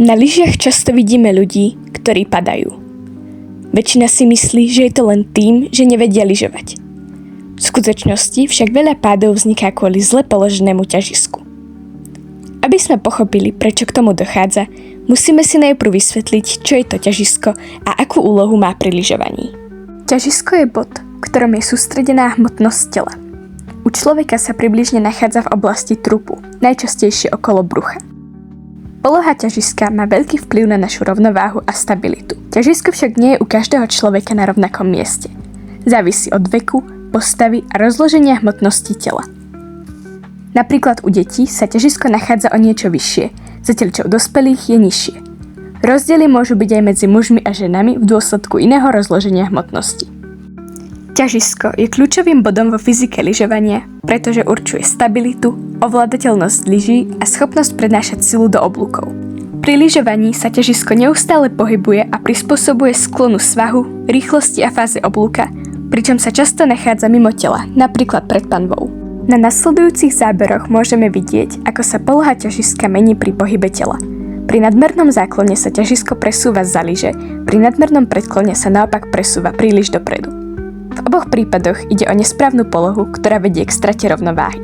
Na lyžiach často vidíme ľudí, ktorí padajú. Väčšina si myslí, že je to len tým, že nevedia lyžovať. V skutočnosti však veľa pádov vzniká kvôli zle položenému ťažisku. Aby sme pochopili, prečo k tomu dochádza, musíme si najprv vysvetliť, čo je to ťažisko a akú úlohu má pri lyžovaní. Ťažisko je bod, v ktorom je sústredená hmotnosť tela. U človeka sa približne nachádza v oblasti trupu, najčastejšie okolo brucha. Poloha ťažiska má veľký vplyv na našu rovnováhu a stabilitu. Ťažisko však nie je u každého človeka na rovnakom mieste. Závisí od veku, postavy a rozloženia hmotnosti tela. Napríklad u detí sa ťažisko nachádza o niečo vyššie, zatiaľ čo u dospelých je nižšie. Rozdiely môžu byť aj medzi mužmi a ženami v dôsledku iného rozloženia hmotnosti. Ťažisko je kľúčovým bodom vo fyzike lyžovania, pretože určuje stabilitu, ovládateľnosť lyží a schopnosť prenášať silu do oblúkov. Pri lyžovaní sa ťažisko neustále pohybuje a prispôsobuje sklonu svahu, rýchlosti a fáze oblúka, pričom sa často nachádza mimo tela, napríklad pred panvou. Na nasledujúcich záberoch môžeme vidieť, ako sa poloha ťažiska mení pri pohybe tela. Pri nadmernom záklone sa ťažisko presúva za lyže, pri nadmernom predklone sa naopak presúva príliš dopredu. V oboch prípadoch ide o nesprávnu polohu, ktorá vedie k strate rovnováhy.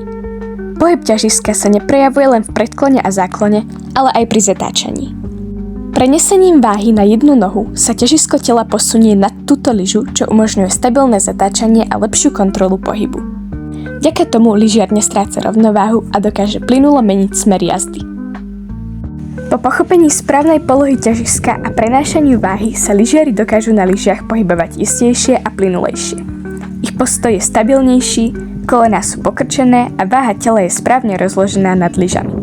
Pohyb ťažiska sa neprejavuje len v predklone a záklone, ale aj pri zatáčaní. Prenesením váhy na jednu nohu sa ťažisko tela posunie nad túto lyžu, čo umožňuje stabilné zatáčanie a lepšiu kontrolu pohybu. Vďaka tomu lyžiar nestráca rovnováhu a dokáže plynulo meniť smer jazdy. Po pochopení správnej polohy ťažiska a prenášaniu váhy sa lyžiari dokážu na lyžiach pohybovať istejšie a plynulejšie. Ich postoj je stabilnejší, kolená sú pokrčené a váha tela je správne rozložená nad lyžami.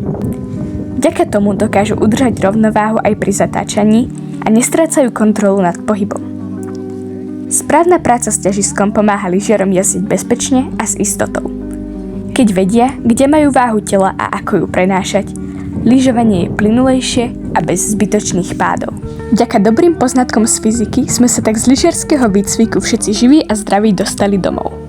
Vďaka tomu dokážu udržať rovnováhu aj pri zatáčaní a nestrácajú kontrolu nad pohybom. Správna práca s ťažiskom pomáha lyžiarom jazdiť bezpečne a s istotou. Keď vedia, kde majú váhu tela a ako ju prenášať, lyžovanie je plynulejšie a bez zbytočných pádov. Vďaka dobrým poznatkom z fyziky sme sa tak z lyžiarskeho výcviku všetci živí a zdraví dostali domov.